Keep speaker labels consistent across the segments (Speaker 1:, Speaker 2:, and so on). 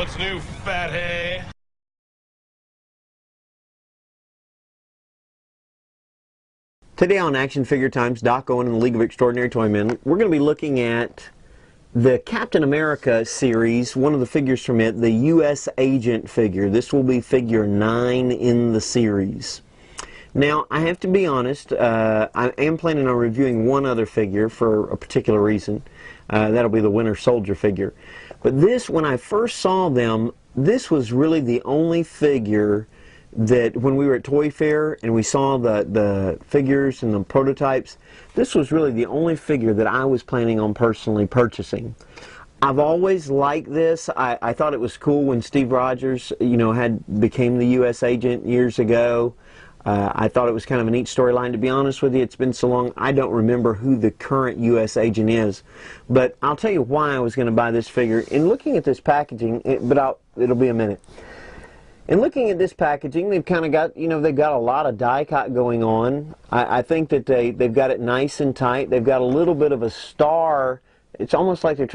Speaker 1: What's new, fathead?
Speaker 2: Today on Action Figure Times, Doc Owen and the League of Extraordinary Toymen, we're going to be looking at the Captain America series, one of the figures from it, the U.S. Agent figure. This will be figure 9 in the series. Now, I have to be honest, I am planning on reviewing one other figure for a particular reason. That'll be the Winter Soldier figure. But this, when I first saw them, this was really the only figure that when we were at Toy Fair and we saw the figures and the prototypes, this was really the only figure that I was planning on personally purchasing. I've always liked this. I thought it was cool when Steve Rogers, became the U.S. agent years ago. I thought it was kind of a neat storyline. To be honest with you, it's been so long, I don't remember who the current U.S. agent is. But I'll tell you why I was going to buy this figure. In looking at this packaging, it'll be a minute. In looking at this packaging, they've kind of got, they've got a lot of die cut going on. I think that they've got it nice and tight. They've got a little bit of a star. It's almost like we're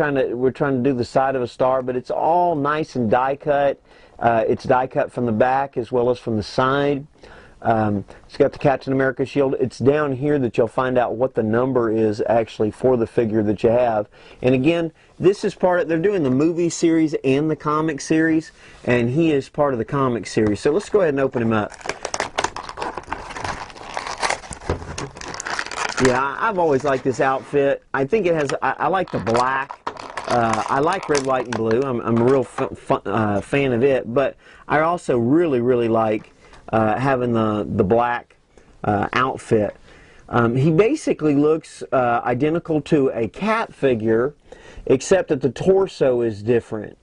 Speaker 2: trying to do the side of a star, but it's all nice and die cut. It's die cut from the back as well as from the side. It's got the Captain America shield. It's down here that you'll find out what the number is actually for the figure that you have. And again, this is they're doing the movie series and the comic series, and he is part of the comic series. So let's go ahead and open him up. Yeah, I've always liked this outfit. I think it has, I like the black. I like red, white, and blue. I'm a real fan of it, but I also really like having the black outfit. He basically looks identical to a Cap figure, except that the torso is different.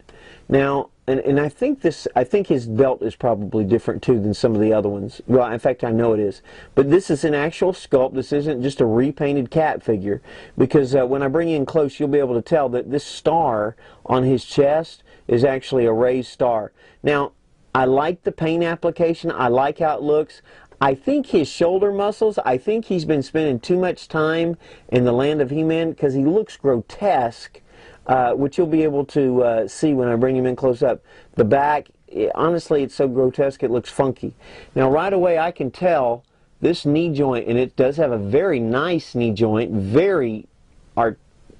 Speaker 2: Now, and I think his belt is probably different too than some of the other ones. Well, in fact, I know it is. But this is an actual sculpt. This isn't just a repainted Cap figure, because when I bring you in close, you'll be able to tell that this star on his chest is actually a raised star. Now, I like the paint application. I like how it looks. I think his shoulder muscles, I think he's been spending too much time in the land of He-Man because he looks grotesque, which you'll be able to see when I bring him in close up. The back, honestly, it's so grotesque it looks funky. Now, right away, I can tell this knee joint, and it does have a very nice knee joint,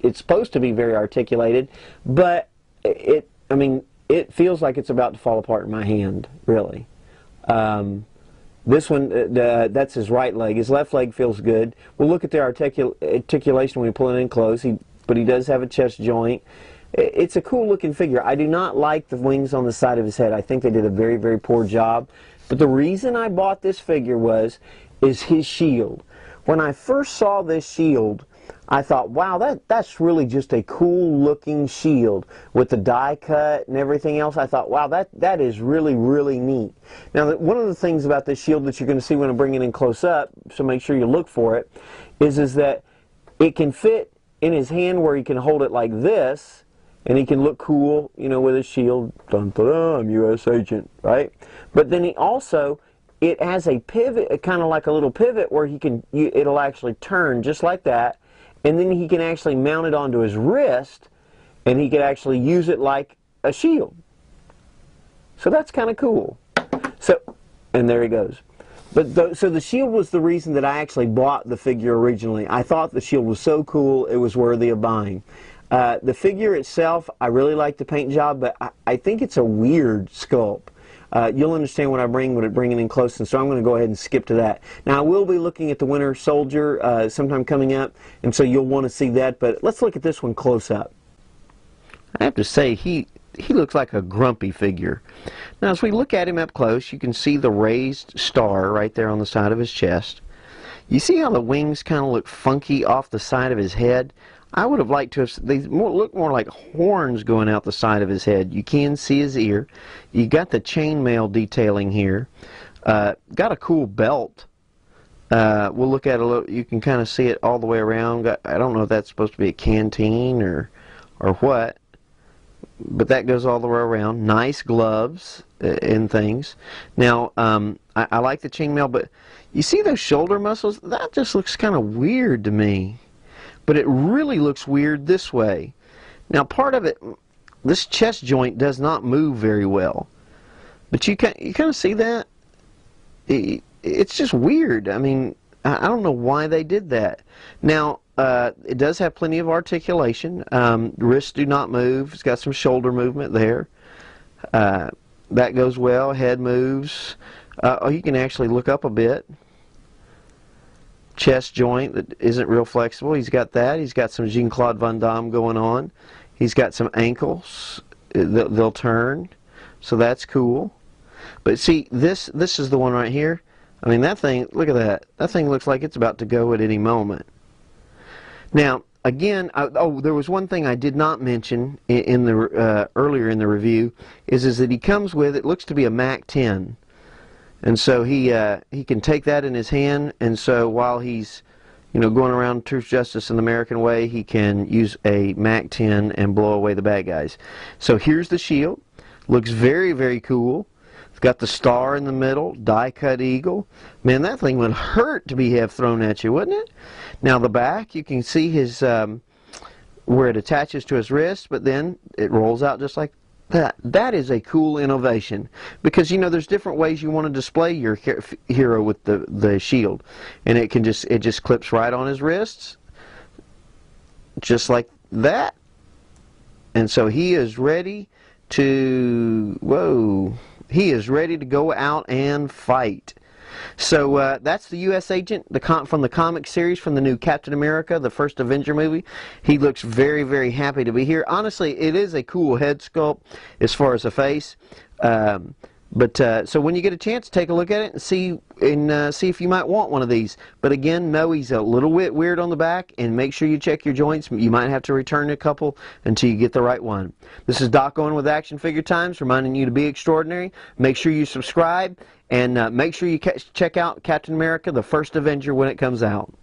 Speaker 2: it's supposed to be very articulated, but it feels like it's about to fall apart in my hand, really. This one, that's his right leg. His left leg feels good. We'll look at the articulation when we pull it in close, but he does have a chest joint. It's a cool looking figure. I do not like the wings on the side of his head. I think they did a very poor job. But the reason I bought this figure is his shield. When I first saw this shield, I thought, wow, that's really just a cool looking shield with the die cut and everything else. I thought, wow, that is really neat. Now, one of the things about this shield that you're going to see when I bring it in close up, so make sure you look for it, is that it can fit in his hand where he can hold it like this, and he can look cool, with his shield. Dun, dun, dun, I'm U.S. agent, right? But then it has a pivot, kind of like a little pivot where it'll actually turn just like that. And then he can actually mount it onto his wrist, and he can actually use it like a shield. So that's kind of cool. And there he goes. So the shield was the reason that I actually bought the figure originally. I thought the shield was so cool, it was worthy of buying. The figure itself, I really like the paint job, but I think it's a weird sculpt. You'll understand when I bring it in close, and so I'm going to go ahead and skip to that. Now, I will be looking at the Winter Soldier sometime coming up, and so you'll want to see that, but let's look at this one close up. I have to say, he looks like a grumpy figure. Now, as we look at him up close, you can see the raised star right there on the side of his chest. You see how the wings kind of look funky off the side of his head? I would have liked to have, they look more like horns going out the side of his head. You can see his ear. You got the chainmail detailing here. Got a cool belt. We'll look at it a little, you can kind of see it all the way around. I don't know if that's supposed to be a canteen or what, but that goes all the way around. Nice gloves and things. Now, I like the chainmail, but you see those shoulder muscles? That just looks kind of weird to me. But it really looks weird this way. Now, part of it, this chest joint does not move very well. But you kind of see that? It's just weird. I mean, I don't know why they did that. Now, it does have plenty of articulation. Wrists do not move. It's got some shoulder movement there. That goes well. Head moves. Oh, you can actually look up a bit. Chest joint that isn't real flexible. He's got that. He's got some Jean-Claude Van Damme going on. He's got some ankles. They'll turn. So that's cool. But see, this is the one right here. I mean, that thing, look at that. That thing looks like it's about to go at any moment. Now, again, there was one thing I did not mention in the earlier in the review, is that he comes with, it looks to be a Mac 10. And so he can take that in his hand, and so while he's, you know, going around Truth, Justice, and the American Way, he can use a Mac 10 and blow away the bad guys. So here's the shield. Looks very, very cool. It's got the star in the middle, die-cut eagle. Man, that thing would hurt to have thrown at you, wouldn't it? Now the back, you can see his where it attaches to his wrist, but then it rolls out just like that. That is a cool innovation, because you know there's different ways you want to display your hero with the shield, and it just clips right on his wrists, just like that. And so he is ready to he is ready to go out and fight. So that's the U.S. agent from the comic series, from the new Captain America, the first Avenger movie. He looks very, very happy to be here. Honestly, it is a cool head sculpt as far as a face. So when you get a chance, take a look at it and see if you might want one of these. But again, know he's a little bit weird on the back, and make sure you check your joints. You might have to return a couple until you get the right one. This is Doc Owen with Action Figure Times, reminding you to be extraordinary. Make sure you subscribe, and make sure you check out Captain America, the first Avenger, when it comes out.